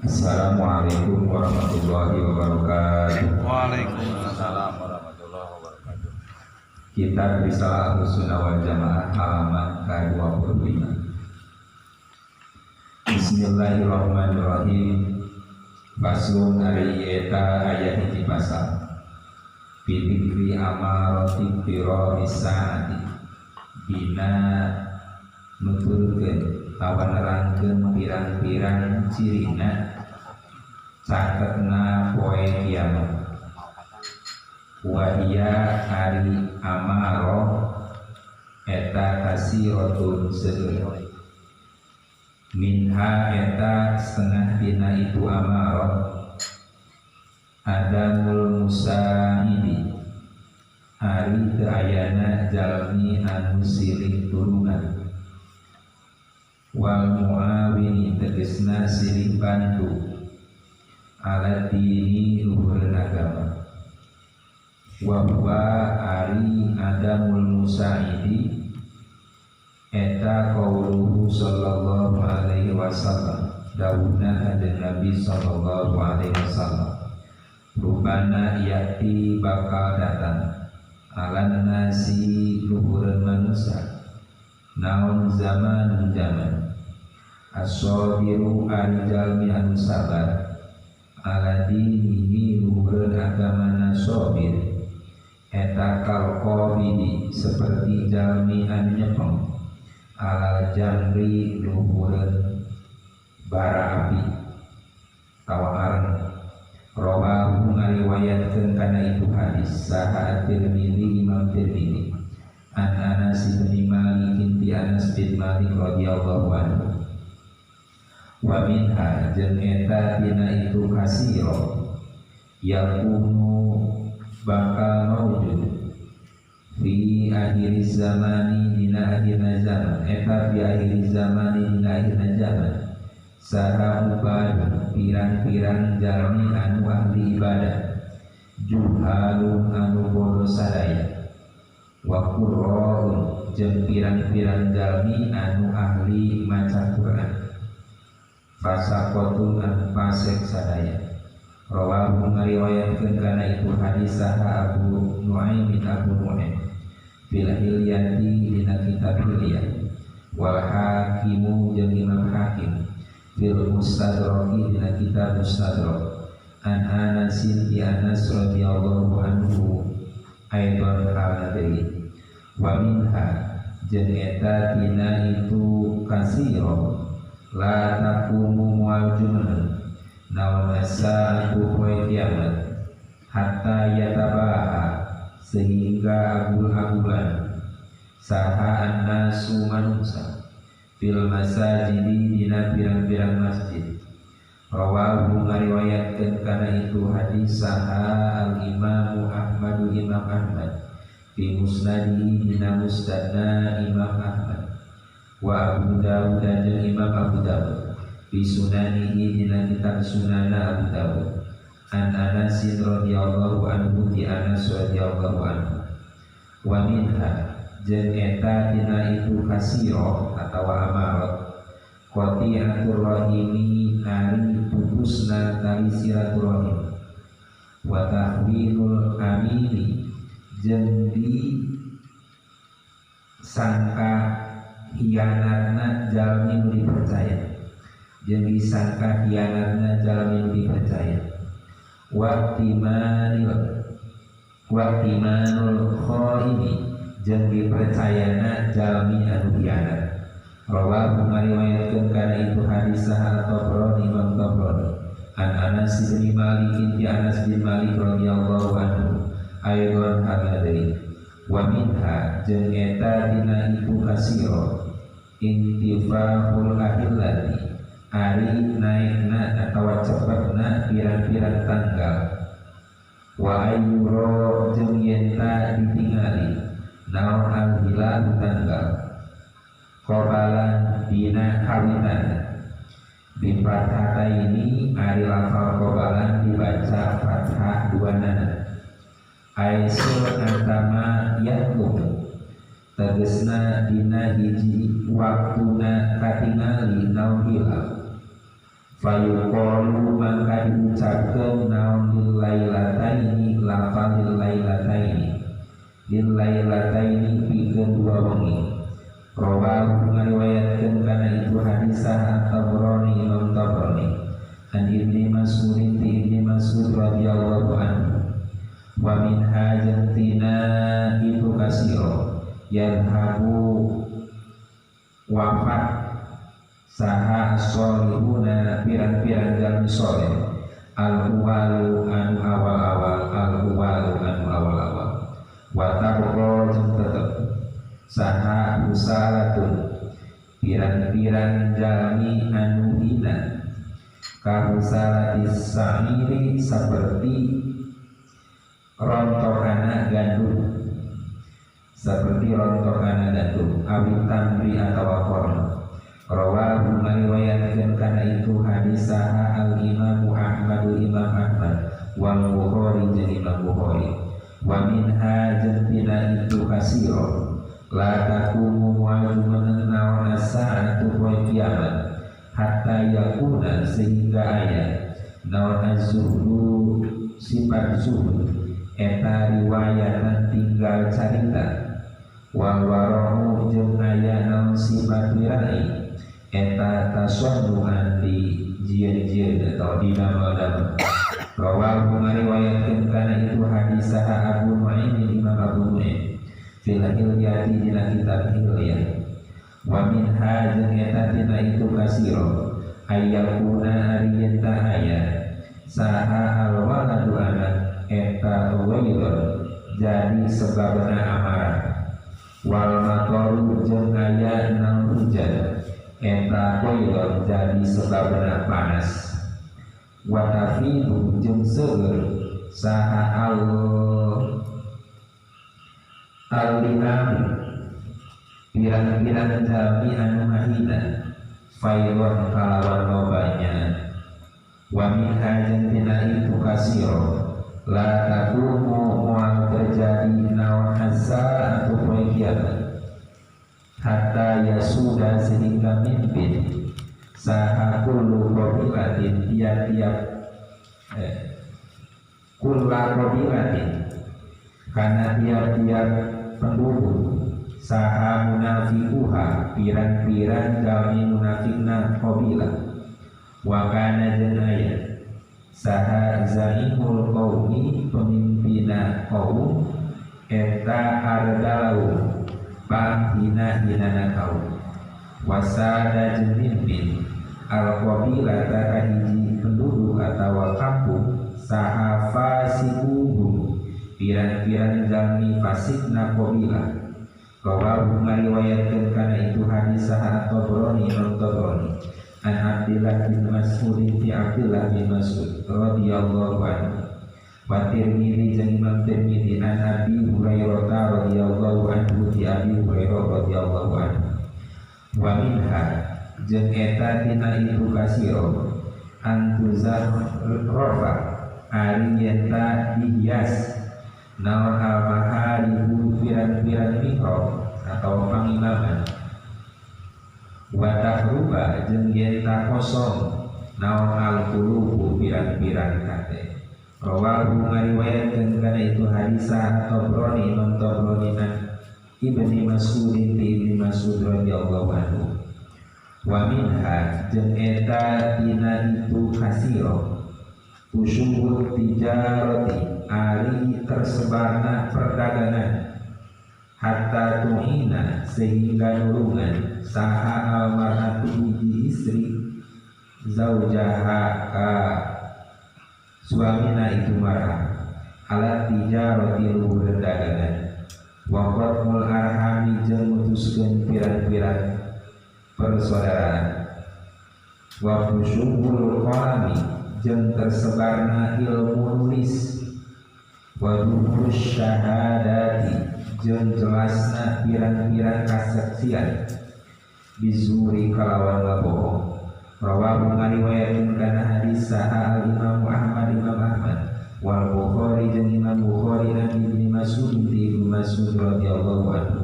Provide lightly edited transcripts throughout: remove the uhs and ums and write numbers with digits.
Assalamualaikum warahmatullahi wabarakatuh. Waalaikumsalam warahmatullahi wabarakatuh. Kitab Risalah Ahlussunnah wal Jamaah halaman ke-25. Bismillahirrahmanirrahim. Faslun ari eta aya hiji pasal. Bidikri amarati biro isaati. Dina nuturkeun awan nerangkeun pirang-pirang cirina catetna poe kiamat. Wahia hari amaro eta kasiratun seueur. Minha eta setengah dina itu amaro adamul musahidi hari teu ayana jalmi anu silih turunan. Wal muawini tegesna silih bantu ala dini luhur agama. Wa huwa ari adamul musaidi eta qauluhu sallallahu alaihi wasallam, dawuhna hadis Nabi sallallahu alaihi wasallam, rubana yati bakal datang alan nasi luhur manusia naon zaman as-sabiru ari jalmi anu sabar ala dinihi luhur agamana sabir eta kalqabidi seperti jalmi anu nyepeng ala jamri luhur bara api tawaran. Rawahu ngariwayatkeun kana itu hadis saha Tirmidzi Imam Tirmidzi an Anas bin Malik bi Anas bin Malik radhiyallahu anhu. Wa minha jeung eta tina itu kasiro yakunu bakal maujud fi akhir zamani dina akhirna zaman eta fi akhir zamani dina akhirna zaman saha ubad pirang-pirang jalmi anu ahli ibadah juhalun anu bodoh sadaya wa qurra'un jeung pirang-pirang jalmi anu ahli maca Quran fasaqotun anu fasik sadaya. Rawahu ngariwayatkeun kana itu hadis saha Abu Nuaim bin Abu Nuaim fil hilyati dina kitab hilyah wal hakimu jeung Imam Hakim fil mustadraki dina kitab mustadrak an Anasin di Anas radhiyallahu anhu aidan al-nadri. Wa minha jeung eta tina itu kasiro la takumu mu'aljumna naon asa poe kiamat hatta yatabaha sehingga agul-agulan saha annasu manusa fil masajidi dina pirang-pirang masjid. Rawahu ngariwayatkeun kana itu hadis saha al-Imam Ahmad Imam Ahmad fi musnadihi dina musnadna Imam Ahmad wa Abu Dawud dan Imam Abu Dawud fi sunanihi dina kitab sunana Abu Dawud an Anas radhiyallahu anhu di Anas radhiyallahu anhu. Wa minha jeung eta dina itu kasiro atawa amarat qati'atur rahimi ari putusna tali silaturahim wa tahwinul amini jeung di sangka hianatna jalmi nu dipercaya jeung disangka hianatna jalmi nu dipercaya waqtimanul khaini jeung dipercayana jalmi anu hianat. Rawahu ngariwayatkeun kana itu hadis saha Tabrani Imam Tabrani an Anas bin Malik di Anas bin Malik radhiyallahu anhu aydan hadari. Wa minha jeung eta dina itu kasiro intifahul ahillati ari naikna atawa cepetna pirang-pirang tanggal wa ayyuro jeung yenta ditingali naon al-hilal tanggal qabalan dina kawinan. Di fathah ini ari lafal qabalan dibaca fathah dua nana aisul antama yakum tegesna dina hiji waktuna katingali naon hilal fayuqalu mangka diucapkeun naon lil lailataini lafal lil lailataini pikeun dua wengi. Rawahu ngariwayatkeun kana itu hadisah at-Tabrani Imam Tabrani an Ibnu Mas'ud ti Ibnu Mas'ud radhiyallahu anhu wa min hajatina itu kasiro yadhabu wafat saha sholihuna pirang-pirang jalmi soleh al-uwalu anu awal-awal wa tabqa jeung tetep saha usalatun pirang-pirang jalmi anu hina ka usalatis sa'iri seperti rontokana gandum awit tamri atau korn. Rawahu ngariwayatkeun kana itu hadisah al-Imam Imam Ahmad wal Bukhari jeung Imam Bukhari wa minha jantina itu kasiro la takumu wa'juman naon as-sa'atu wa kiamat hatta yakuna sehingga aya naon az-zuhdu sifat zuhud eta riwayatan tinggal carita wal warahu jeung aya naon sifat wirai eta tasannuhan di jieun-jieun atau di nama-nama. Rawahu ngariwayatkeun kana itu hadisah Abu Nu'aim Imam Abu Nu'aim fil hilyati dina kitab hilyah wa minha jeung eta tina itu kasiro ayyakuna ariyata aya saha al-waladu anak eta wailun jadi sebabna amarah wal maqaru jeung aya nang hujan eta wailun jadi sebabna panas wa tafidu jeung seueur saha al-linam pirang-pirang jalmi anu mahina failun kalawan lobanya wa minha jeung tina itu kasiro la takumu mual terjadi naon asa atau kiamat hatta yasuda sehingga mimpin saha kullu qabilatin tiap-tiap kulla qabilatin karena tiap-tiap penduduk saha munafiquha pirang-pirang jalmi munafikna qabilah wa kana janaya saha zaimul qaumi pemimpina kaum eta ardalau panghina-hinana kaum wasada jeung mimpin al-qabilata kahiji penduduk atawa kampung saha fasiquhum pirang-pirang jalmi fasikna qabilah. Rawahu ngariwayatkeun kana itu hadis saha Tabrani Imam Tabrani an Abdillah bin Mas'ud ti Abdillah bin Mas'ud radhiyallahu anhu wa Tirmidzi jeung Imam Tirmidzi an Abi Hurairah radhiyallahu anhu ti Abi Hurairah radhiyallahu anhu wa minha jeung eta tina itu kasiro antuzar rofa ari eta dihias naon al-maharibu pirang-pirang mikro atau pangimaman wa tahruba jeung yenta kosong naon al-qulubu pirang-pirang hate. Rawahu ngariwayatkeun kana itu hadisah Tabrani Imam Tabrani an Ibnu Mas'ud ti Ibnu Mas'ud radhiyallahu anhu wa minha jeung eta tina itu kasiro usyubut tijarati ari tersebarna perdagangan hatta tuhina sehingga nulungan saha almarhatu hiji istri zaujaha ka suamina itu marah alat tijarati luhur dagangan wa qatmul arhami jeung mutuskeun pirang-pirang persaudaraan wa usyubul qalami jeung tersebarna ilmu nulis wa duhurus syahadati jeung jelasna pirang-pirang kasaksian bizuri kalawan labohong. Rawahu ngariwayatkeun kana hadis saha al-Imam Ahmad Imam Ahmad wal Bukhari jeung Imam Bukhari an Ibnu Mas'ud ti Ibnu Mas'ud radhiyallahu anhu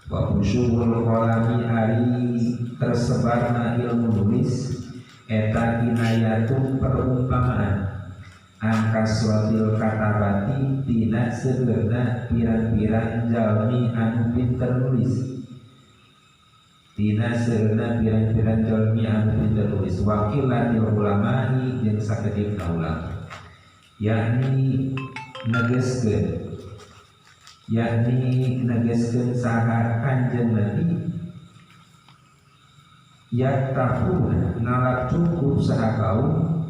wa usyul qalami ari tersebarna ilmu nulis eta kinayatun perumpamaan angkaswatil katabati tina segerna pirang-pirang jalmi anu pinter nulis tina segerna pirang-pirang jalmi anu pinter nulis wakilatil ulama'i jeung sakedik ulama yakni negeskeun saha kanjeng Nabi yaktafuna ngalak cukup saha kaum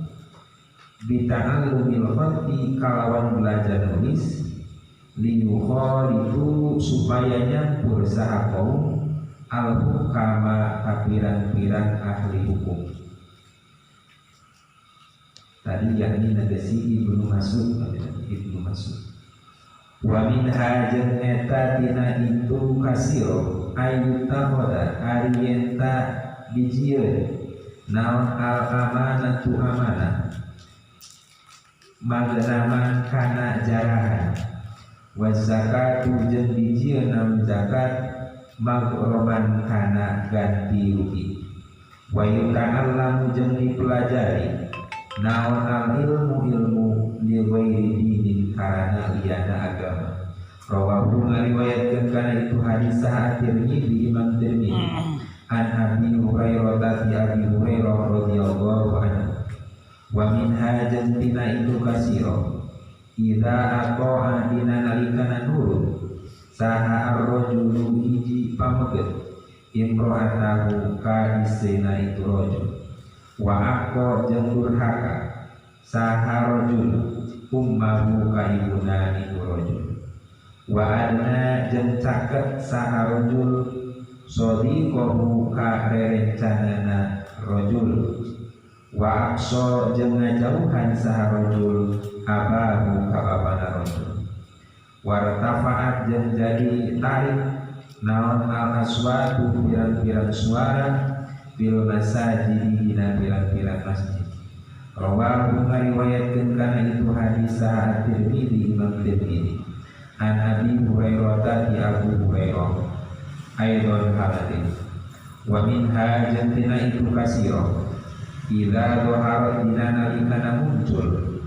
bita'allumil khatti kalawan belajar nulis liyukhalitu supaya nyampur saha kaum al-hukama kapirang-pirang ahli hukum. Tadi yakni negesi Ibnu Mas'ud. Wa min hajan eta tina itu kasiro ayyutahoda ariyenta bijieun naon al amanatu amanah maganaman kana jarahan wa zakatu jeung bijieun naon zakat maghroban kana ganti rugi wa yuta'allamu jeung dipelajari naon al ilmu li ghairi dinin karana liana agama. Rawahu ngariwayatkeun kana itu hadis sah Tirmidzi Imam Tirmidzi an Abi Hurairah ti Abi Hurairah radhiyallahu anhu wa min hajan tina itu kasiro idza aqa'a dina nalikana nurun saha ar-rajulu hiji pameget imro'atahu ka istrina itu rajul wa aqqa jeung durhaka saha rajul ummahu ka ibuna itu rajul wa adna jeung caket saha rajul sadiqahu ka rerencanana rajul wa aqsa jeung ngajauhan saha rajul abahu ka babana rajul wartafa'at jeung jadi tarik naon al aswatu pirang-pirang suara bil masajid dina pirang-pirang masjid. Rawahu ngariwayatkeun kana itu hadis sah Tirmidzi Imam Tirmidzi an Abi Hurairah ti Abu Hurairah aidon haladin wa min hajantina itu kasiro idza dhahara dina nalikana muncul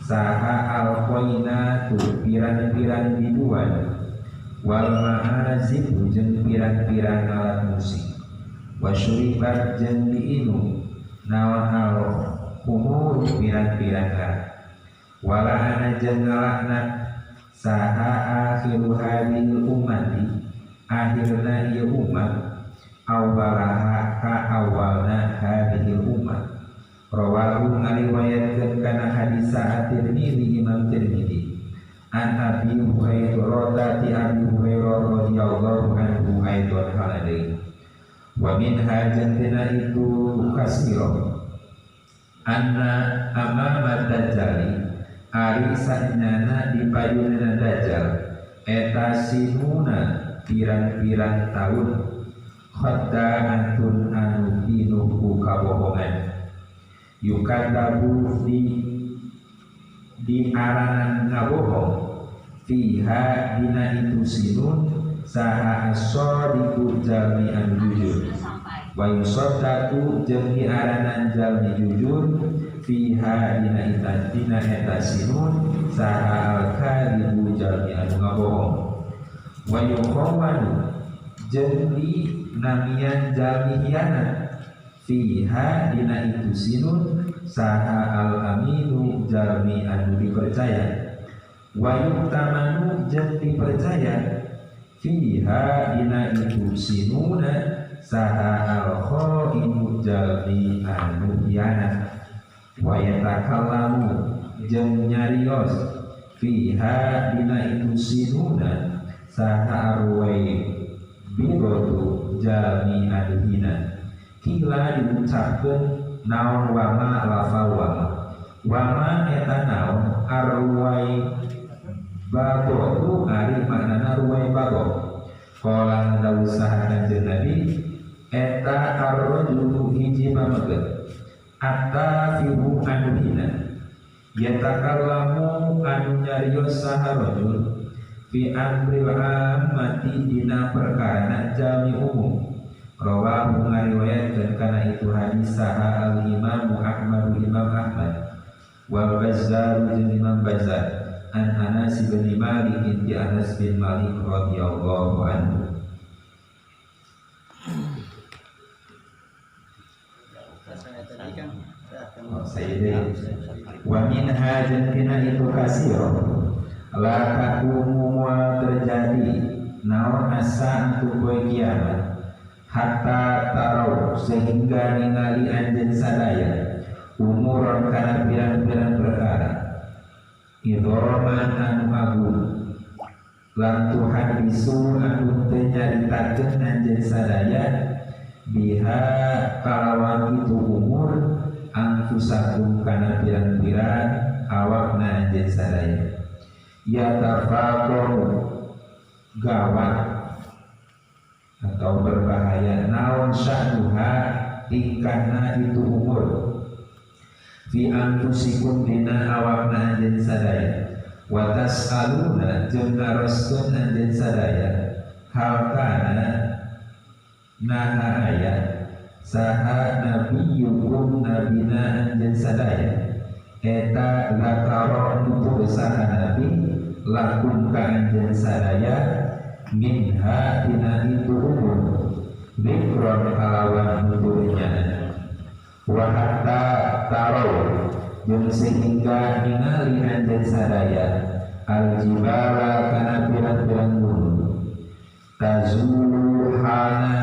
saha al-qainatu pirang-pirang biduan wal ma'azib jeung pirang-pirang alat musik wa syuribat jeung diinum naon al-khumur pirang-pirang wala ana jeung ngalaknat saha akhiru hadil ummati akhirna ieu umat awalaha ka awalna hadil umat. Rawahu ngariwayatkeun kana hadis At-Tirmidzi Imam Tirmidzi an Abi Hurairah ti Abi Hurairah radhiyallahu anhu aidon haladai wa min hajantina itu kasiro anna amama dajjali ari saenyana di payunna dajjal eta sinuna pirang-pirang tahun khadda'atun anu pinuh kabohongan yukadabu di aranan ngabohong fiha dina itu sinun saha as-sadiqu jalmi anu jujur wa yusaddaqu jeung di aranan jalmi jujur fiha dina eta sinun saha al-kadibu jalmi anu ngabohong wa yukhawanu jeung di namian jalmi hianat fiha dina itu sinun saha al-aminu jalmi anu dipercaya wa yu'tamanu jeung dipercaya fiha dina itu sinuna saha al-khainu jalmi anu hianat wa yatakallamu jeung nyarios fiha dina itu sinuna saha arwai birotu jalmi anu hina kila diucapkeun naon wama lafal wama eta naon arwai bago ari maknana ruwai bago qala dausaha kanjeng Nabi eta ar-rajulu hiji pameget atafihu anu hina yatakallamu anu nyarios saha rajul fi amril ammati dina perkara jalmi umum. Rawahu ngariwayatkeun kana itu hadis saha al Imam Ahmad Imam Ahmad wal Bazzar jeung Imam Bazzar an Anas bin Malik binti Anas bin Malik radhiyallahu anhu. Wa minha jantina itu kasiro la takumu wa terjadi naon asa untuk poe kiamat hatta tarau sehingga ningali anjeun sadaya umuron kana pirang-pirang perkara idroman anu agung lan Tuhan bisu anu teu nyaritakeun anjeun sadaya biha kalawan itu umur angkusakum kana pirang-pirang awakna anjeun sadaya ya tafaqoru gawat atau berbahaya naon sya'nuha tingkahna itu umur fi anfusikum dina awakna anjeun sadaya wa tas'aluna jeung ngaroskeun anjeun sadaya hal kana naha aya saha nabiyukum nabina anjeun sadaya eta lakaro nutur saha nabi lakum ka anjeun sadaya minha dina itu umur dikron kalawan nuturnya wa hatta tarau jeung sehingga ningali anjeun sadaya aljibala kana pirang-pirang gunung tazulu hana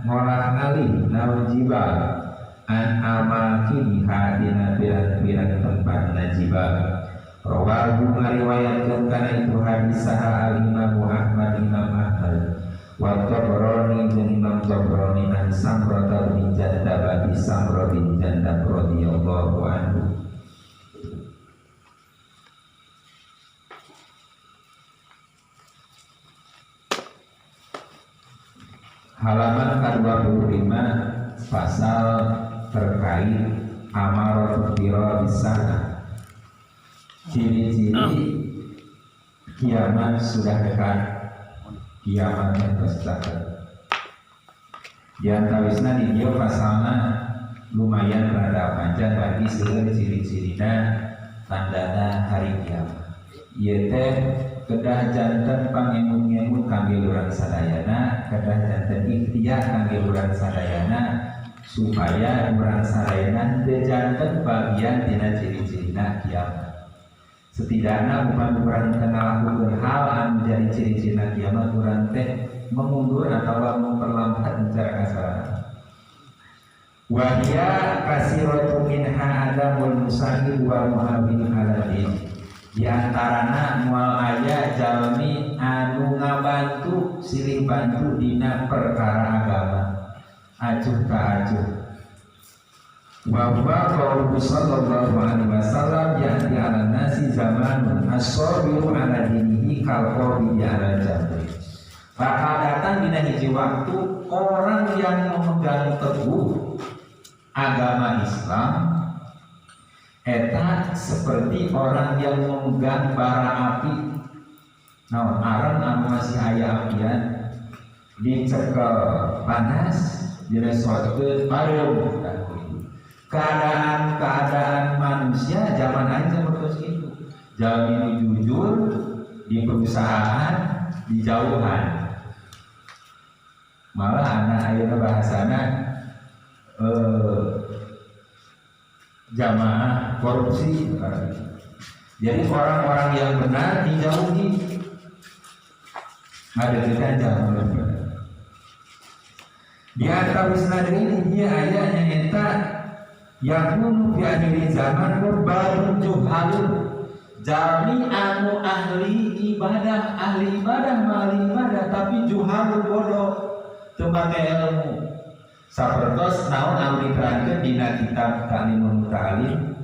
ngolah ngalih naon jibal an amakin hadina pirang-pirang tempat najibal. Rawahu ngariwayatkeun kana itu hadis saha al Imam Ahmad Imam Ahmad wa Tabrani jeung Imam Tabrani an Samrata bin Jandab bin Samra bin Jandab radhiyallahu anhu. Halaman ke-25 pasal terkait amarat biro bisana. Ciri-ciri kiamat sudah dekat, kiamat yang terdekat. Di antawisna di dia pasalna lumayan rada panjang bagi seueur ciri-cirina tandana hari kiamat. Ieu teh kedah janten pangemun-ngemun kangge urang sadayana, kedah janten ikhtiar kangge urang sadayana supaya urang sadayana teu janten bagian tina ciri-cirina kiamat. Setidaknya bukan urang kenal lakukan hal anu menjadi ciri-ciri kiamat urang teh mengundur atau memperlambat mencari kasarana. Wahia kasiratu minha adamul musahib wal muhawin aladin. Di antarana moal aya jalmi anu ngabantu silih bantu dina perkara agama acuh ka acuh. Wa huwa qauluhu sallallahu alaihi wasallam ya'ti 'ala nasi zamanun as-sabiru 'ala dinihi kal qawi 'ala jabri. Bakal datang dina hiji waktu orang yang memegang teguh agama Islam eta seperti orang yang memegang bara api. Naon aran anu masih aya apian dicekel panas diresotkeun pareum. Keadaan manusia zaman aja seperti itu. Jalmi jujur di perusahaan, di jauhan. Malah anak ayeuna bahasana jamaah korupsi. Jadi orang-orang yang benar dijauhi. Ada kita jauh. Di antara wisna ini dia ayatnya eta yakunu fi akhir zaman murbalun juhalun jami anu ahli ibadah mali ibadah tapi juhalun bodoh teu make ilmu sapertos naon anu diterangkeun dina kitab Ta'limul Muta'allim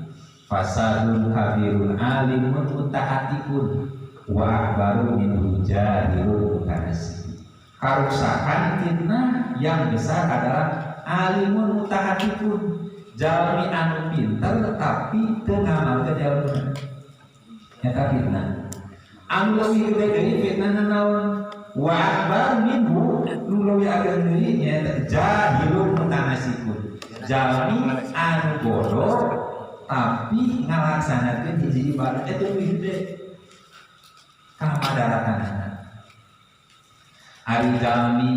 fasadun kabirun alimun muta'atikun wa akbaru min jahilun mutanasib. Kerusakan fitnah yang besar adalah alimun muta'atikun jalmi anu pinter tapi teu ngamalkeun ilmu. Eta fitnah. anu leuwih gede deui fitnahna naon wa akbar minhu nu leuwih ageun deui nya jahilun mutanasikun jalmi anu bodoh tapi ngalaksanakeun hiji ibadah itu leuwih gede kana madaratanana ari jalmi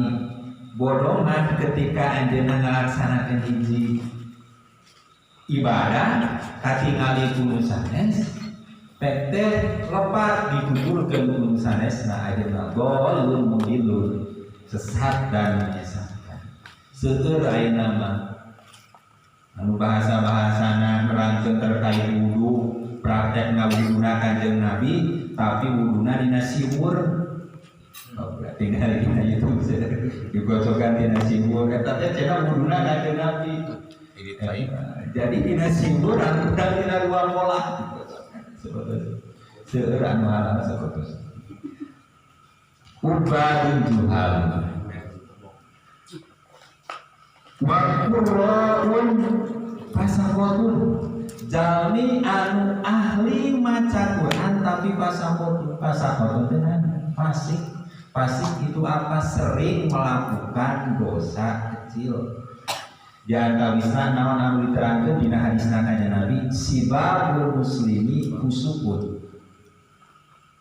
bodohan ketika anjeunna ngalaksanakeun hiji ibadah katingali kudu sanes tete lepat dikumpulkan gunung sanesna ayeuna golun mudilun sesat dan menyesatkan seueur ayeuna mah anu bahasa-bahasana nerangkeun terkait wudu praktek ngawuduna Kanjeng Nabi tapi wuduna dina siwur berarti ngari dina YouTube digocokan dina siwur eta teh cenah wuduna Kanjeng Nabi jadi dina siwur anu dina luar pola seueur anu halal sakotos ubadun juhal wa qurra'un pasakotun jalmi anu ahli maca Quran tapi pasakotun dengan fasik itu apa sering melakukan dosa kecil jangan kawisna naon anu diterangkeun dina hadisna Kanjeng Nabi sibabul muslimi fusukun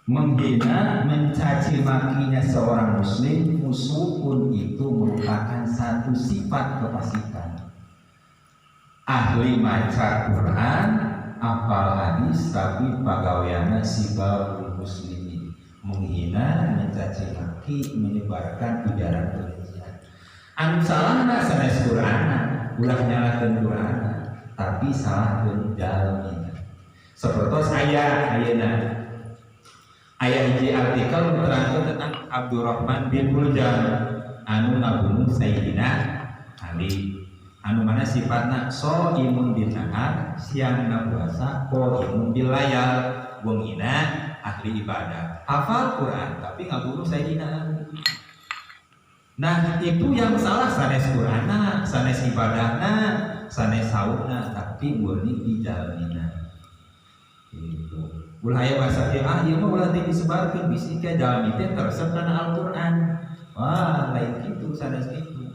menghina mencaci makinya seorang muslim fusukun itu merupakan satu sifat kefasikan ahli maca Quran hafal hadis tapi pagaweana sibabul muslimi menghina mencaci maki menyebarkan ujaran kebencian anu salahna sanes Qur'an ulah nyalakeun Qur'an tapi salahkeun jalmi sapertos ayeuna aya hiji artikel nerangkeun tentang Abdurrahman bin Muljam anu ngabunuh Sayyidina Ali anu mana sifatna shaimun bin nahar siangna puasa qaimun bil layal wengina ahli ibadah hafal Quran tapi ngabunuh Sayyidina Ali. Nah itu yang salah sanes Qur'ana, sanes ibadahna, sanes saumna, tapi murni di jalmina. Itu. Ulah aya bahasa teh ieu mah ulah teh disebarkeun bisi ke jalmi teh teresep kana Al-Qur'an. Wah, lain kitu sanes kitu.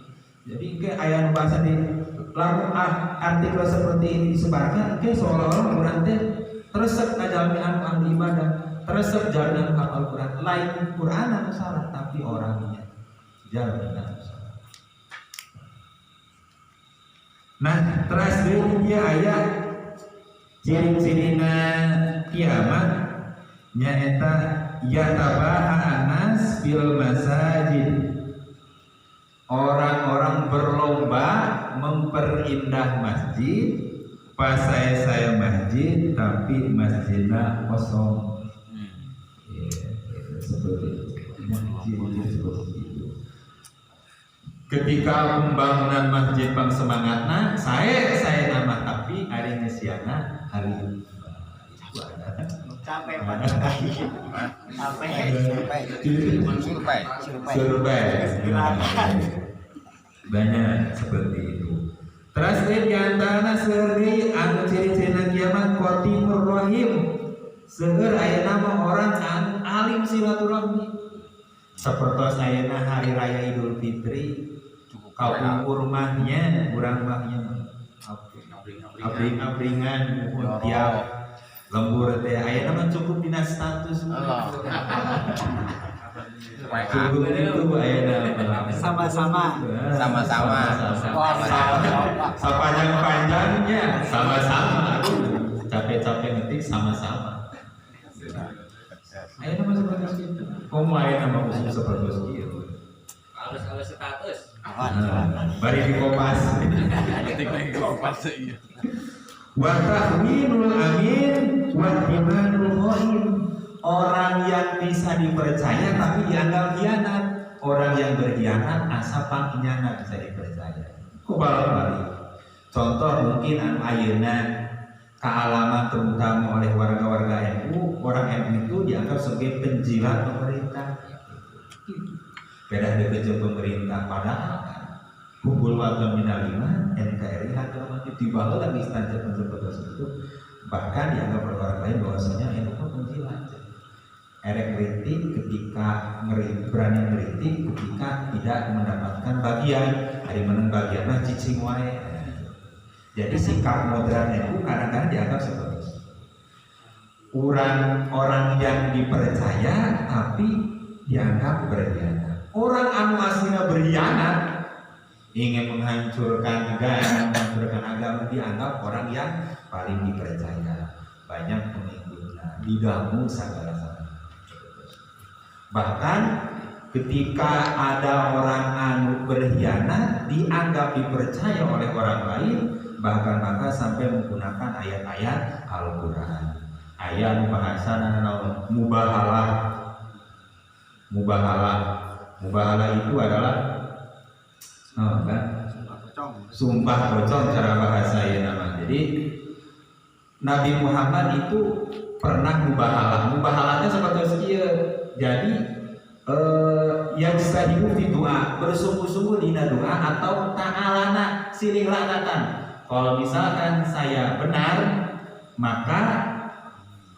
Jadi ke aya nu bahasa di lamun artikel seperti ini disebarkan ke seolah-olah Qur'an teh teresep ka jalmi anu ahli ibadah, teresep jalmi anu Al-Qur'an. Lain Qur'an anu salah tapi orangnya. Nah, teras dia ayat ciri-cirina kiamat nyaeta yatabaha anas fil masajid orang-orang berlomba memperindah masjid pas saya masjid tapi masjidnya kosong seperti itu. Ketika pembangunan masjid bang semangatna saya nama tapi hari ngesiana hari capek banyak seperti itu. Terus di antara seri anu ciri-ciri kiamat khotimur rahim seueur aya nama orang anu alim silaturahmi seperti ayeuna hari raya Idul Fitri kapungkur mahnya urang mahnya abring-abringan tiap lembur teh ayeuna mah cukup dina status cukup itu ayeuna sama-sama sepanjang-panjangnya sama-sama capek-capek ngetik sama-sama ayeuna mah seperti itu komo ayeuna mah khusus seperti itu halus status bari di Kompas Ketik lagi Kompas iya. wa tahminul amin wa imanul ghaib orang yang bisa dipercaya tapi dianggap khianat orang yang berkhianat asa pangkinyana bisa dipercaya kubal-balik contoh mungkin anu ayeuna kealaman terutama oleh warga-warga NU orang NU itu dianggap sebagai penjilat pemerintah beda deket pemerintah padahal kumpul warga minalima NKRI agama dibawa lagi instansi tersebut bahkan dianggap oleh orang lain bahwasanya NU penjilat erek kritik ketika berani kritik ketika tidak mendapatkan bagian hari menang bagian mah cicing wae. Jadi sikap modern itu kadang-kadang dianggap seperti itu. Orang yang dipercaya tapi dianggap berkhianat. Orang anu aslinya berkhianat ingin menghancurkan agama dianggap orang yang paling dipercaya, banyak pengikutnya, didamu segala-galanya. Bahkan ketika ada orang anu berkhianat dianggap dipercaya oleh orang lain, bahkan sampai menggunakan ayat-ayat Al-Quran, ayat bahasana mubahalah itu adalah sumpah pocong cara bahasa ya nama. Jadi Nabi Muhammad itu pernah mubahalahnya seperti itu. Jadi yang sahibu di doa, bersungguh-sungguh di doa atau ta'alana silih laknatan. Kalau misalkan saya benar, maka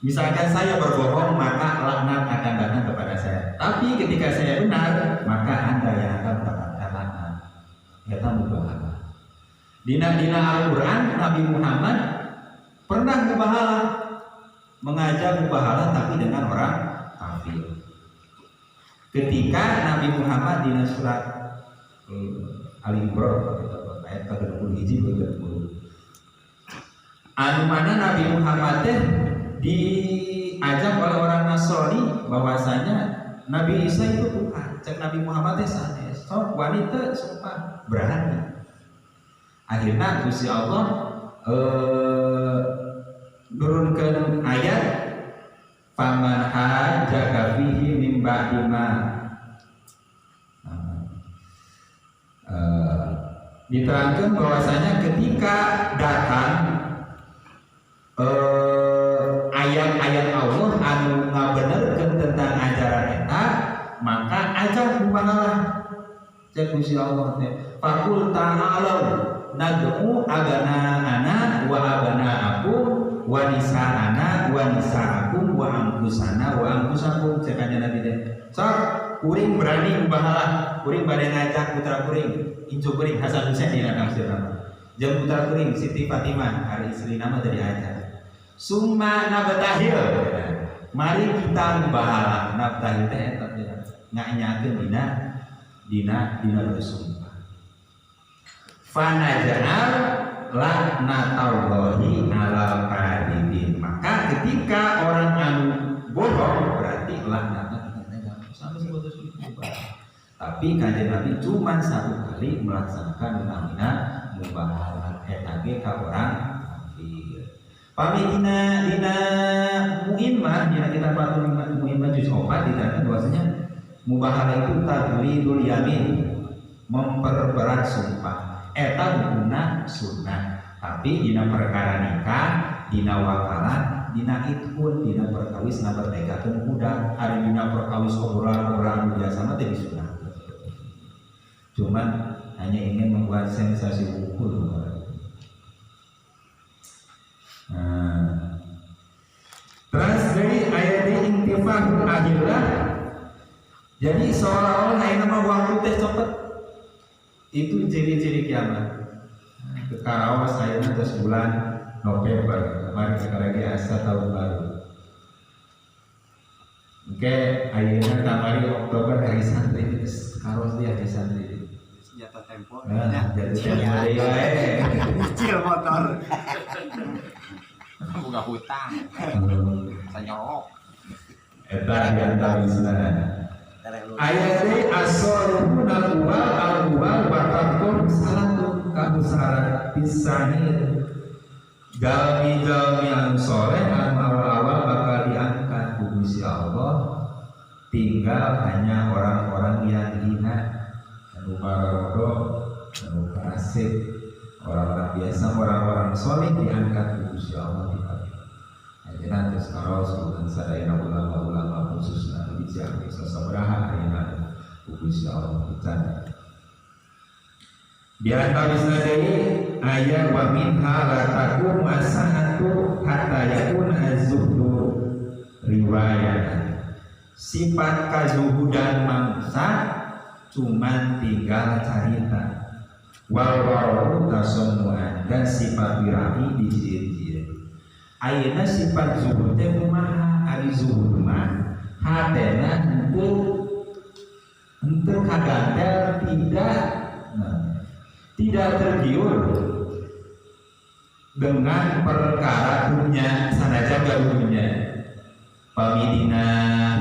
misalkan saya berbohong, maka laknat akan datang kepada saya. Tapi ketika saya benar, maka Anda yang akan mendapatkan laknat. Kita mubahalah. Dina Al-Quran Nabi Muhammad pernah mubahalah, mengajak mubahalah tapi dengan orang kafir. Ketika Nabi Muhammad di surat Al-Imran ayat 30 anu mana Nabi Muhammad diajak oleh orang Nasrani bahwasanya Nabi Isa itu Tuhan. Cek Nabi Muhammad sanes, so wanita sumpah berani. Akhirnya Gusti Allah turunkan ayat faman hajjaka fihi min ba'di ma diterangkan bahwasanya ketika datang ayat-ayat Allah anu ngabenerkeun tentang ajaran eta, maka ajak mubahalah. Cek Gusti Allah teh faqul ta'alu nad'u abana'ana wa abana'akum wa nisa'ana wa nisa'akum wa anfusana wa anfusakum. Cek kanjeng Nabi teh sok kuring berani mubahalah, kuring bade ngajak putra kuring incu kuring Hasan Husain dina tafsir nama jeung putra kuring Siti Fatimah hari istri nama tadi aja summa nabtahil, mari kita mubahalah. Nabtahil teh eta nganyakeun dina bersumpah. Fanajal laknatullahi alal kadibin, maka ketika orang anu bohong berarti laknatna sampai sebuah sulit. Tapi kanjeng Nabi cuma satu kali melaksanakan namina mubahalah eta ge ka orang kafir. Pami dina muhimmah dina kita patut muhimmah juz 4 dikatakan bahwasanya mubahalah itu tadlidul yamin, memperberat sumpah. Eta hukumna sunnah. Tapi dina perkara nikah, dina wakalah, dina itkun, dina perkawis na bertegakeun budak, ari dina perkawis obrolan biasa mah teh disunah. Cuman hanya ingin membuat sensasi hukum. Terus dari ayat intifahul ahillah, jadi seolah-olah ayat nama waktu teh cepet. Itu ciri-ciri kiamat. Kekarawas ayatnya terus bulan November, kemarin sekarang lagi asa tahun baru. Oke, ayatnya kamari Oktober hari santri, karawas dia hari santri. Jatuh tempo. Nah, jatuh tempo dia. Nyicil motor. Buka hutang. Sanyorok. Eta diantara istilahnya. Ayat as-solihun al-awwal wa taqum salatun kamu syarat pisanir. Galmi anu soleh anu awal-awal bakal diangkat ku Gusti Allah. Tinggal hanya orang-orang yang hina, anu barodo, anu kasih, orang-orang biasa, orang-orang soleh diangkat ku Gusti Allah di hati. Ayeuna terus karos bukan sadayana ulama-ulama khususna anu bijak sasabraha ayeuna ku Gusti Allah bercanda. Di antaranya dari ayat wa minha la takum asahatu hatta yakun az-zuhdu riwayat. sifat kazuhudan manusia cuman tinggal carita. Wal warau tasomuan dan sifat wirahi dijieun-jieun. Ayeuna sifat zuhud teh kumaha? Ari zuhud mah hatena henteu kagantel tidak tergiur dengan perkara dunia sanajan garunya pamidina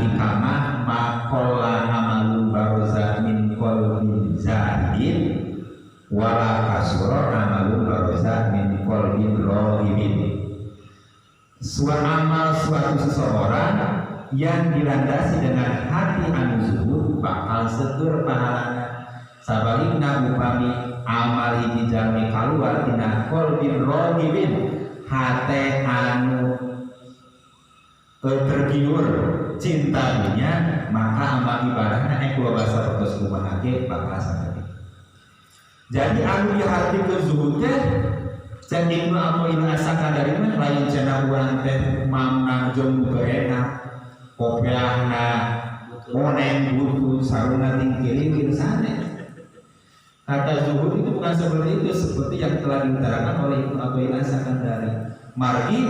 hikamah makola amalu baroza min qalbin zahidin wala kasura amalu baroza min qalbin rohibin. Amal suatu seseorang yang dilandasi dengan hati anu zuhud bakal seger pahalana. Sabalikna upami amal hiji jalmi kaluar tina qalbin rohibin hate anu tergiur cinta dunia, maka amal ibadahna kula basa terus kumaha ge bakal sagede. Jadi anu dihartikeun zuhud teh can Ibnu Athaillah As-Sakandari mah lain cenah urang teh mamna jeung enak kopiahna oneng butuh saruna tingkiri sane. Kata zuhud itu bukan seperti itu, seperti yang telah diutarakan oleh Ibnu Athaillah As-Sakandari. Margi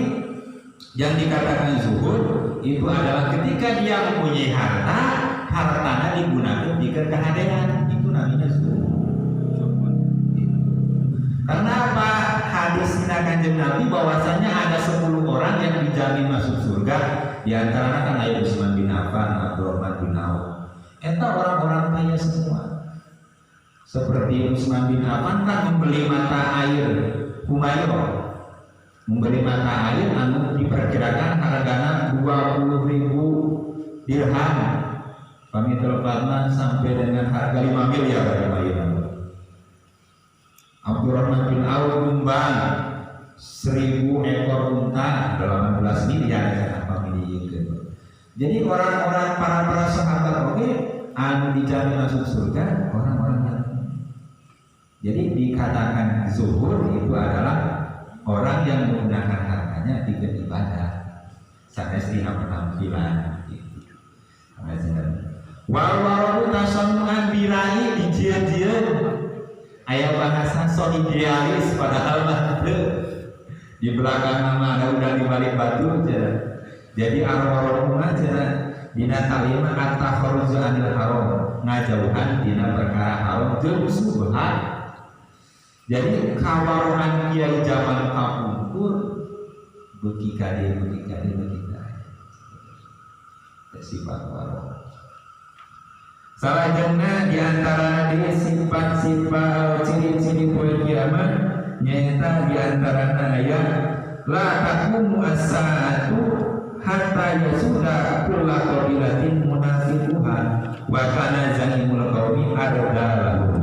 yang dikatakan zuhud itu adalah ketika dia mempunyai harta, hartanya digunakan jika kehadean, itu namanya zuhud. Karena apa? Hadis Kanjeng Nabi bahwasanya ada 10 orang yang dijamin masuk surga. Di antaranya kan Ayat Utsman bin Affan, Abdurrahman bin Auf. Eta orang-orang kaya semua. Seperti Utsman bin Affan kan membeli mata air Humayro, membeli mata air anu diperkirakan harganya 20.000 dirham. Kami telepatkan sampai dengan harga 5 miliar air. Abdurrahman bin Auf nyumbang 1.000 ekor unta 18 miliar apa miliar. Jadi orang-orang para sahabat oke anu dijamin masuk surga orang-orang yang jadi dikatakan zuhud itu adalah orang yang menggunakan hartanya tidak ibadah sanes dina penampilan gitu. Wal waru tasannuan birai dijieun-jieun. Aya bahasa so idealis padahal mah di belakang nama ada udah di balik batu aja. Jadi arwah aja dina talima at-takharuj anil haram, ngajauhan dina perkara haram jeung subhat. Jadi kawarohan kiai zaman kapungkur beuki kade sifat waro. Salajengna diantara dia sifat-sifat ciri-ciri poe kiamat nyata diantara aya la taqumu as-saatu hatta yasuda kullu qabilatin munafiquha wa kana zalimul qaumi ardalahum.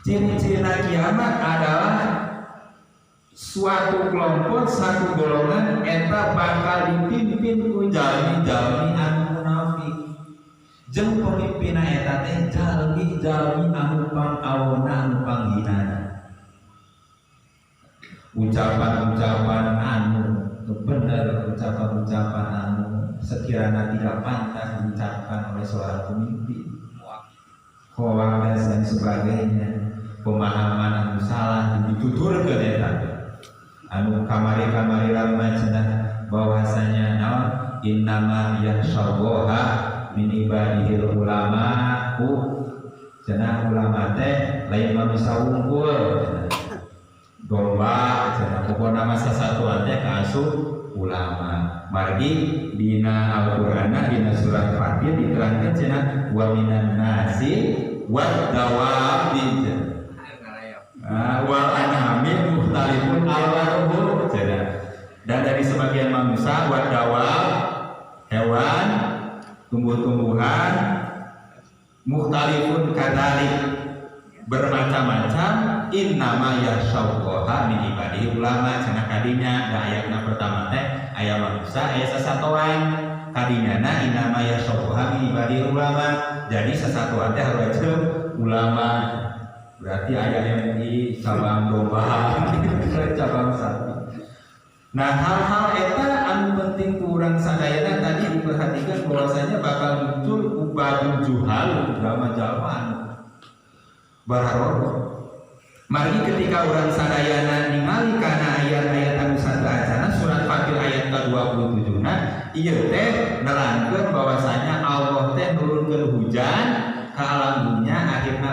Ciri-ciri kiamat adalah suatu kelompok, satu golongan eta bakal dipimpin ku jalmi-jalmi anu munafik. Jeung pemimpinna eta teh jalmi anu pangawona anu panghinana. Ucapan-ucapan anu bener, ucapan-ucapan anu sekiranya tidak pantas diucapkan oleh seorang pemimpin. Hoak dan sebagainya, pemahaman anu salah dituturkeun eta. Anu kamari-kamari lama cenah bahwasanya naon innama yakhshallaha min ibadihil ulama'u cenah ulama teh lain manusia wungkul domba cenah pokona masa satuan teh kaasup ulama. Margi dina Al-Qur'ana dina surat Fatir diterangkeun cenah wa minan nasi wad dawabi wal an'ami mukhtalifun alwanuhu cenah. Dan dari sebagian manusia wad dawab hewan tumbuh-tumbuhan mukhtalifun kadalik bermacam-macam innama yasyauqaha min ibadihi ulama cenah kadinya da ayatna pertama teh aya manusia aya sasatoan kadinyana innama yasyauqaha min ibadihi ulama. Jadi sasatoan teh hareuceum ulama berarti aya MI cabang domba cabang sapi. Nah hal-hal eta anu penting kurang sadayana tadi diperhatikan bahwasanya bakal muncul ubadul juhal jalma bararogo. Mari ketika orang sadayana ningali kana ayat-ayat anu sadayana surat Fatir ayat ke-27 ieu teh nerangkeun bahwasanya Allah teh nurunkeun hujan ka alam dunya akhirna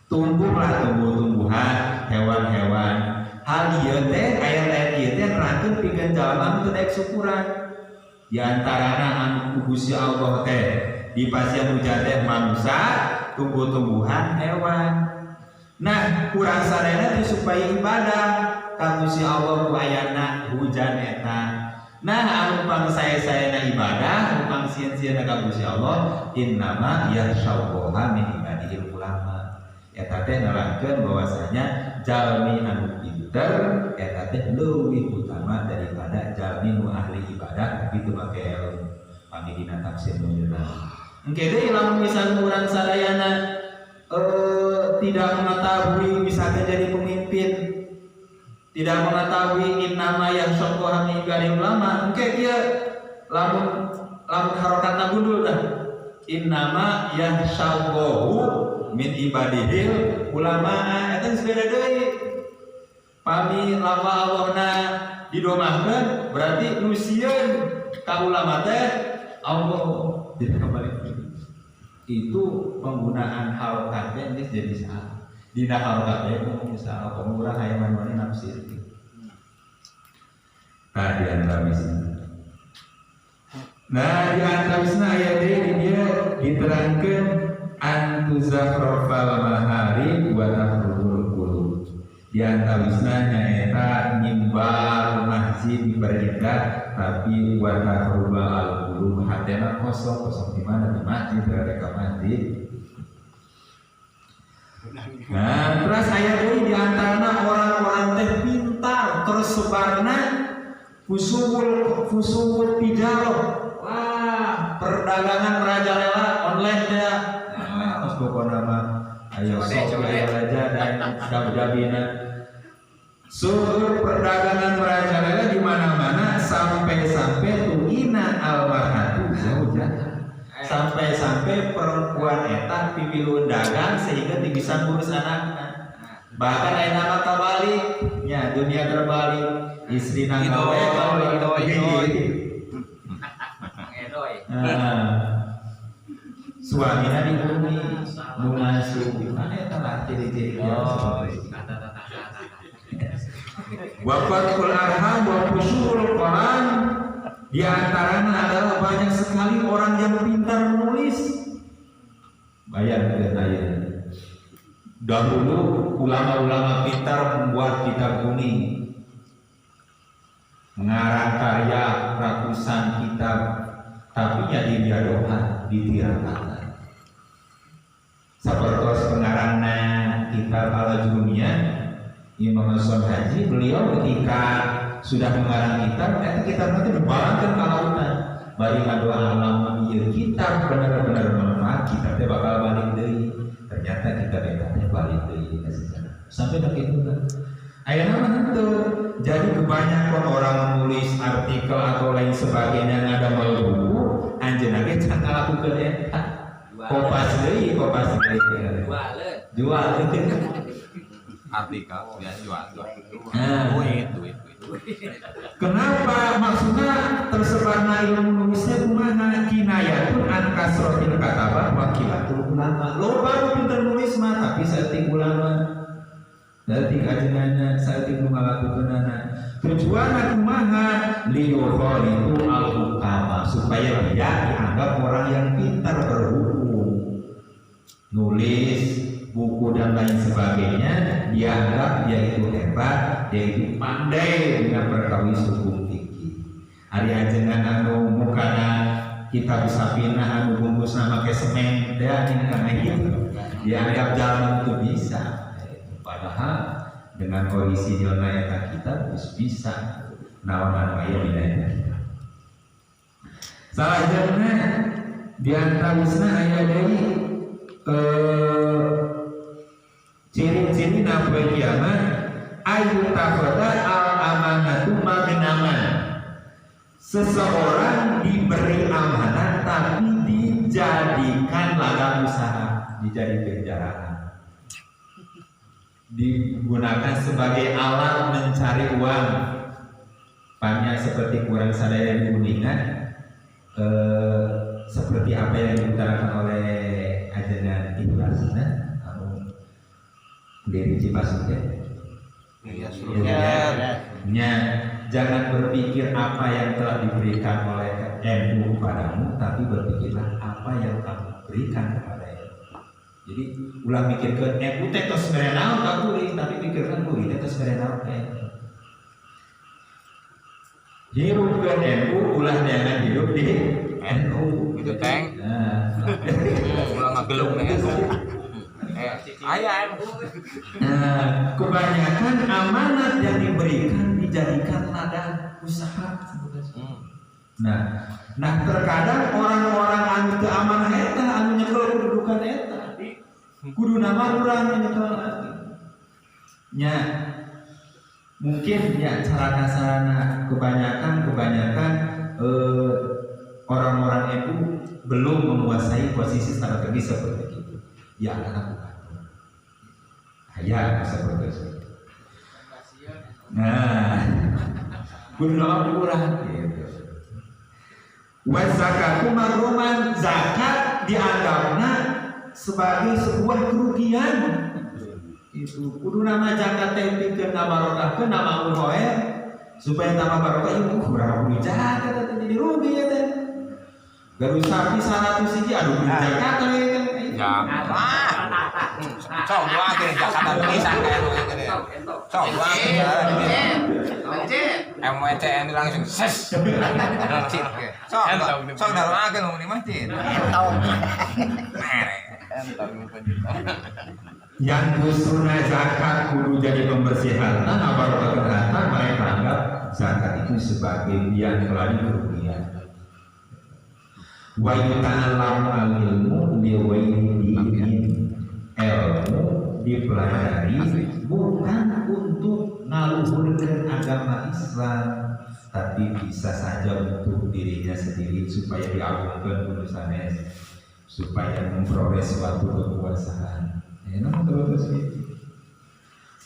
tumbuhlah tumbuh-tumbuhan, hewan-hewan. Hal ieu teh ayat-ayat ieu teh nerangkeun pikeun jalma teu daek syukuran. Di antarana anu Gusti Allah teh dipasieun hujan teh manusia, tumbuh-tumbuhan, hewan. Nah, kurang sadayana teh supaya ibadah ka Gusti Allah ku ayana hujan eta. Nah, anu pangsae-saena ibadah, pangsieun-sieunna ka Gusti Allah, innama yasyauha min ibadihil ulama. Eta teh nerangkeun bahwasanya jalmi anu pinter eta teh leuwih utama daripada jalmi nu ahli ibadah tapi teu make helm. Pamidina tafsir nu engke deui lamun misalna urang sadayana tidak mengetahui bisa jadi pemimpin, tidak mengetahui innama yasyauha min ibadihil ulama, engke dia lamun harokatna gundul dah. Innama yasyauhu min ibadihil ulama eta geus beda deui. Pami lama Allahna didomahkeun berarti nu sieun ka ulama teh Allah jadi kembali. Itu penggunaan harokat teh jadi salah. Dina harokat teh ngomong salah pengurang aya maneh nafsir. Nah, di antara misna. Nah, di antara misna aya deui dia diterangkeun antuzakhrofal mahari wa tahrul qulub. Di antara misna nyaeta nyimbar masjid beribadah tapi wa tahrul qulub hatena kosong di mana di masjid mereka masjid. Nah, terus aya deui di antarana orang-orang teh pintar tersebarna fusuhul tijarah. Wah, perdagangan merajalela online teh. Nah, pokona mah ayo sok aya raja dan dab-dabina. Suhur perdagangan merajalela di mana-mana sampai-sampai tuina almarhatu zaujah. Sampai-sampai perempuan eta pipilun dagang sehingga bisa ngurus anaknya. Bahkan aya nama kabalik, nya dunia terbalik. Istri nang gawe suamina dibumi nu ngasuh. Mana eta lah ciri-ciri Wafatul arham wa fusul Quran. Di antaranya adalah banyak sekali orang yang pintar menulis. Bayangkan ayat. Dahulu ulama-ulama pintar membuat kitab kuning, mengarang karya ratusan kitab, tapi jadi diadohan, ditirakan. Seperti pengarangna kitab Al-Jurumiyah Imam Hasan Haji, beliau ketika sudah mengarang kitab, kitab nanti dibalangkan ke lautan. Bari ngadoa alam ieu kitab benar-benar bermanfaat, kitabnya bakal balik deui. Ternyata kitab eta teh balik deui ka sejarah. Sampai dak itu kan. Aya nama henteu. Jadi kebanyakan orang menulis artikel atau lain sebagainya ngadamel buku, anjeunna ge can ngalakukeun eta. Kopas deui. Jual artikel ya jual duit. Kenapa maksudnya tersebarna ilmu nulisnya kumaha kinayatun an kasrotil katabah wakilatul ulama. Loba pinter nulis mah tapi saeutik ulama. Saeutik ajenganna, saeutik nu ngalakukeunana. Tujuanna kumaha? Liyukhalitu al-hukama, supaya dia dianggap orang yang pintar berhukum. Nulis buku dan lain sebagainya dianggap dia itu hebat, dia itu pandai dengan perkawis hukum fikih. Ari ajengan anu mukana kitab Safinah anu bungkusna make semen teh kana ieu dianggap jalan itu bisa. Padahal dengan orisinilna eta kitab bisa naon anu aya dina eta. Salahna di antawisna aya deui ciri-ciri napoe kiamat ayu takoda al amanatu magnaman. Seseorang diberi amanat tapi dijadikan ladang usaha, dijadikan kendaraan, digunakan sebagai alat mencari uang. Banyak seperti kurang sadaya di Kuningan, seperti apa yang diutarakan oleh ajaran Ibu Larsina, dari Cipasung ya, jangan berpikir apa yang telah diberikan oleh NU kepadamu, tapi berpikirlah apa yang kamu berikan kepada NU. Jadi ulah mikir ke NU tetos merenau kamu, tapi pikirkan ku tetos merenau ke NU. Hirup ke NU, ulah jangan hidup di NU. Itu teng. Ulah ngagelung nih. Ayam. Kebanyakan amanat yang diberikan dijadikan ladang usaha. Nah terkadang orang-orang anu teu amanah eta, anu nyekel kedudukan eta, kudu nama urang nyekel lagi. Nya mungkin ya sarana kebanyakan orang-orang itu belum menguasai posisi strategis seperti itu. Ya anak ya seperti itu. Nah, kudu kurang gitu. Wa zakatu magruman, zakat dianggapna sebagai sebuah kerugian. Itu kudu nama zakat teh pikeun barokah, nama ulhoe supaya nama barokah ieu kurang kudu zakat teh jadi rugi ya teh. Garu sapi 100 hiji aduh kudu zakat teh. Ya. Sok dua ke Jakarta tulisan kayak lu ini. Sok dua ke. MWCN langsung ses. Sok daruah ke lu mah cin. Yang khususnya zakat kudu jadi pembersihan tanah barokah harta, mereka anggap zakat itu sebagai yang keladi kerugian. Wa yuta'allam al-ilmu liwaydiin, ilmu dipelajari bukan untuk ngaluhurkeun agama Islam, tapi bisa saja untuk dirinya sendiri supaya diagungkeun kudu sanes, supaya memperoleh suatu kekuasaan. Terus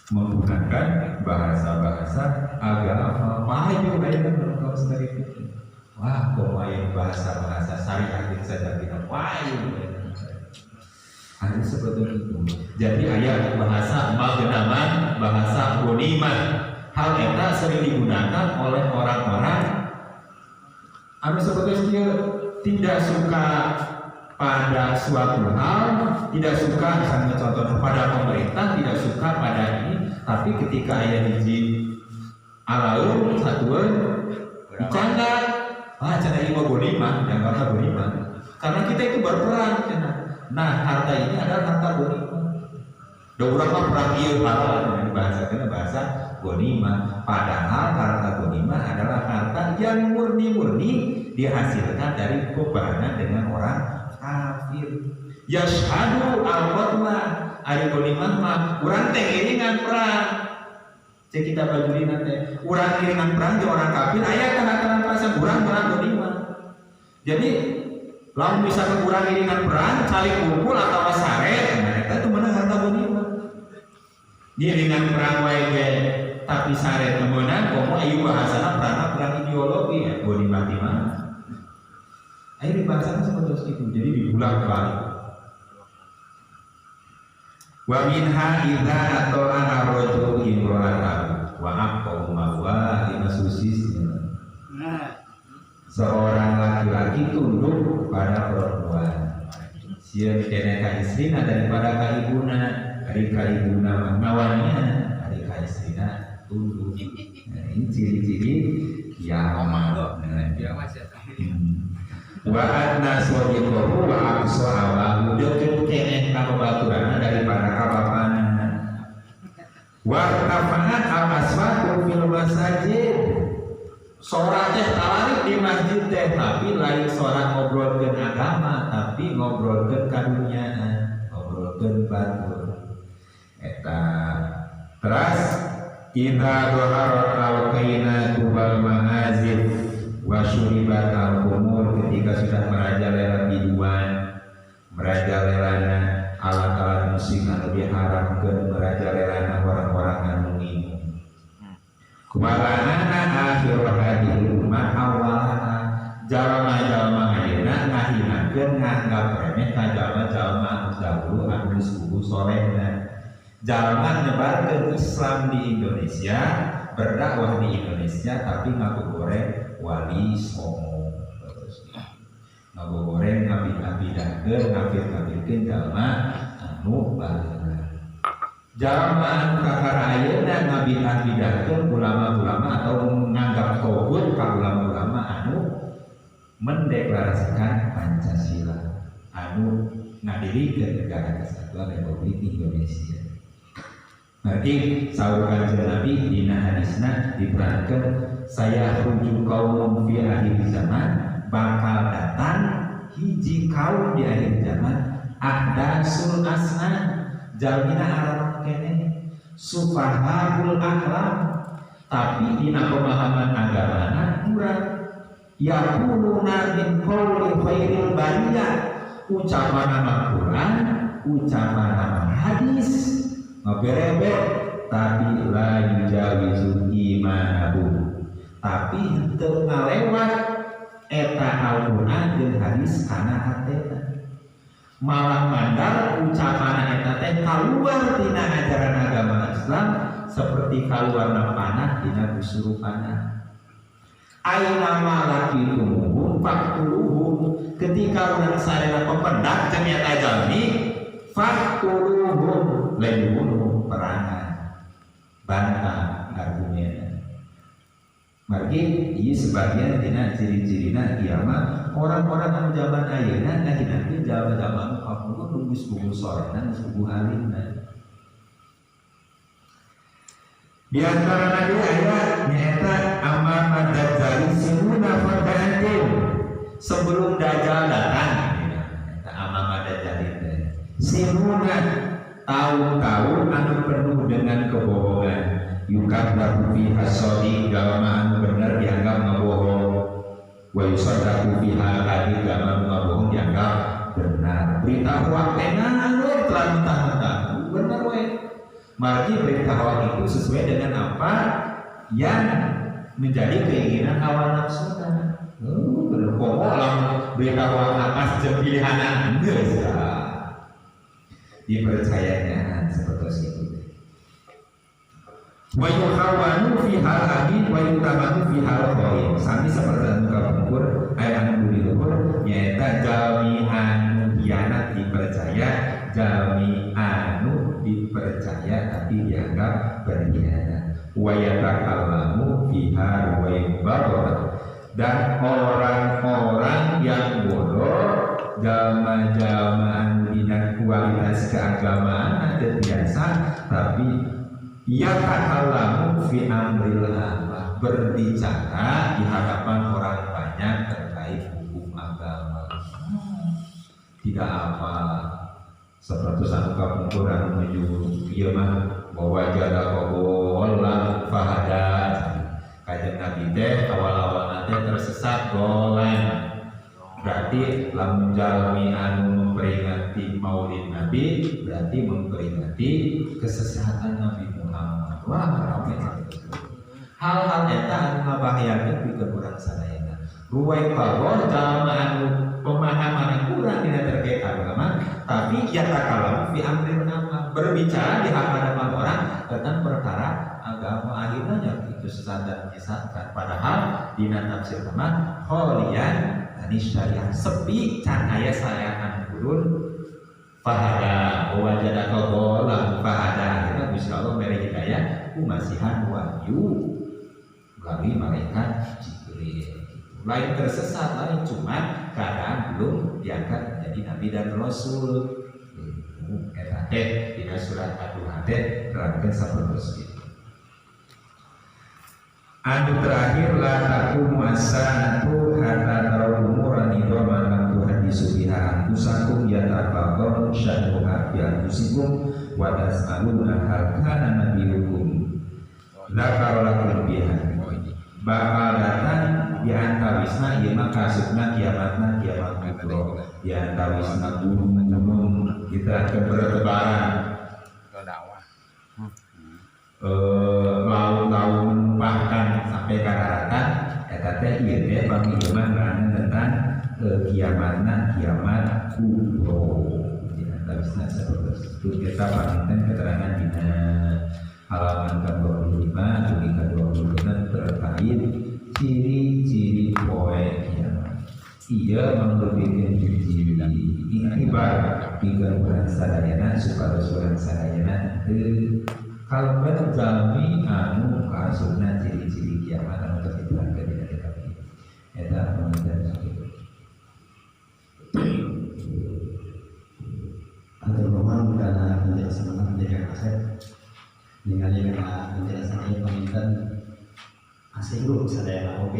menggunakan bahasa-bahasa agama maju kalau sekali itu. Wah, kok main bahasa-bahasa syariat saja tidak wayu. Ada seperti itu. Jadi ayat bahasa magnaman, bahasa gonimah, hal itu sering digunakan oleh orang-orang anu seperti itu tidak suka pada suatu hal, tidak suka misalnya contohnya pada pemerintah, tidak suka pada ini, tapi ketika ayat hiji alaun satuan dicanda, canda ini mau gonimah, yang kata gonimah, karena kita itu berperang, cina. Nah harta ini adalah harta gonimah. Orang mah perang ieu halal dengan bahasa gonimah, padahal harta gonimah adalah harta yang murni-murni dihasilkan dari peperangan dengan orang kafir. Yashhadu al-qatla ari gonimah mah urang teh iringan perang. Cek kita bajulina teh urang iringan perang jeung orang kafir aya tanda-tanda perasaan urang gonimah. Jadi lamun misalkan urang iringan perang saling kumpul atau saret nah eta teh meunang harta gonimah. Iringan perang wae ge tapi saret meunang komo aya bahasana perang ideologi ya gonimah di mana. Ayo dibahasakan seperti itu, jadi diulang balik. Wa minha idza ata'a ar-rajulu imra'atahu wa aqaw ma'wa imasusis. Seorang laki-laki tunduk kepada perempuan. Sieun kene ka istrina daripada ka ibuna, ari ka ibuna mawannya, ari ka istrina tunduk. Nah, ini ciri-ciri kiamat. Dia masih Wa adna sadiqahu wa aqsahu deukeut keneh ka babaturanna daripada ka bapana. Wa tafahat al-aswatu fil masajid. Sorak teh talarik di masjid teh tapi lain sorak ngobrolkeun agama tapi ngobrolkeun kadunyaan, ngobrolkeun batur. Eta teras idza dhaharat al-qainatu wal ma'azif wa syuribat al-khumur, ketika sudah merajalela biduan, merajalelana alat-alat musik anu diharamkeun, merajalelana orang-orang anu minum. Kumalana akhir hadhihi ummah awalana, jalma-jalma ayeuna ngahinakeun nganggap remeh ka jalma-jalma anu dahulu anu geus kudu solehna. Jalma nyebarkeun Islam di Indonesia, berdakwah di Indonesia, tapi ngagogoreng wali songo, ngagogoreng ngabid-abidahkeun, ngafir-ngafirkeun jalma anu baheula. Jalma anu kakara ayeuna ngabid-abidahkeun ulama-ulama atau menganggap togut ka ulama-ulama anu mendeklarasikan Pancasila, anu ngadirikeun negara kesatuan Republik Indonesia. Berarti saurkan Nabi dina hadisna diperankan, saya rujuk kaum fi akhir zaman, bakal datang hiji kaum di akhir zaman, ahdasul asna, jalmina alam kene, sufahul akhlak, tapi dina pemahaman agamana kurang. Yaquluna min qawli khairil bariyah, ucapan nama Quran, ucapan nama hadis, ngeberebe, tapi la yujawizu imanahu, tapi henteu ngalewat eta Al-Quran jeung hadis kana hatena, malah mandar ucapan eta teh kaluar tina ajaran agama Islam seperti kaluarna panah tina busuru panah. Aina malaki tumuhum faktuluhum, ketika orang sarena pependak cenah ajalmi faktuluhum lain bunuh perangan bantah argumen. Margi ieu sebagian tina ciri-cirina kiamat orang-orang anu zaman ayeuna ngahinakeun jalma-jalma anu kapunuh nu geus bubuh sorena geus bubuh alimna. Di antara nabi ayat nyata aman dajjal sinuna fadatin, sebelum dajjal datang nyata aman dajjal sinuna tahun-tahun anu penuh dengan kebohongan, yukadzdzab fi hasodi, galma anu bener dianggap ngabohong, wa yusaddaqu fi halati, galma anu ngabohong dianggap benar. Berita hoak tenan we telah mentah-mentah bener we. Mari berita hoak itu sesuai dengan apa yang menjadi keinginan hawa nafsu. Bener kok berita hoak apa jeung pilihan geus dipercayanya seperti itu. Wa yukhawanu fi hal amin wa yutamanu fi hal qaim. Sami seperti anu kabukur ayat anu luhur nyaeta jalmi anu hianat dipercaya, jalmi anu dipercaya tapi dianggap berkhianat. Wa yatakallamu fiha wa yubara, dan orang-orang yang bodoh, jalma-jalma dina kualitas keagamaan ada biasa, tapi yatakallamu fi amrillah, berbicara di hadapan orang banyak terkait hukum agama. Tidak apa seperti satu kapungkuran menuju ieu mah bahwa jada qabolan fahada, kajian Nabi teh awal-awal nanti tersesat golan. Berarti lamun jalmi anu memperingati Maulid Nabi berarti memperingati kesesatan Nabi Muhammad. Wah, rame hal-hal eta anu ngabahayakeun pikeun urang sadayana. Ruwai pagoh jalma anu pemahaman kurang dina terkait agama, tapi yatakalam fi amrin nama, berbicara di hadapan orang tentang perkara agama, akhirnya itu sesat dan menyesatkan. Padahal dina tafsir nama kholian syariah sepi, can aya syariat turun fahada wajada qabola fahada, kita Gusti Allah mere hidayah kumasihan wahyu melalui malaikat Jibril. Lain tersesat, lain cuma keadaan belum diangkat menjadi nabi dan rasul. Eta teh dina surat Ad-Duha teh terangkeun sapertos kitu. Anu terakhir la taqumu as-saatu hatta tarawul umuran idhaman lam tuhaddisu biha anfusakum yatafaqaru syahruha fi anfusikum wa tas'aluna hal kana nabiyukum. Zakarola kelebihan bakal datang di antawisna ieu mah kasupna kiamatna kiamat kubro di antawisna gunung-gunung diterapkeun bertebaran Itu dakwah. laut-laut menumpahkan sampai ke daratan eta teh ieu teh pamileuman berani tentang kiamatna kiamat kubro di antawisna sapertos itu kita paminten keterangan dina halaman ke-25 juli ke-26 terkait ciri-ciri poe kiamat. Ia mengeluarkan ciri-ciri ikhtibar hingga bulan sadayana supaya bulan sadayana kalau berjalmi anu kasutna ciri-ciri kiamat anu terkait dengan kita. Eta penelitian sakitu. Atau memang karena penjelasan menjadi aset dengan yang penjelasan ini pemintan asing dulu sadaya oke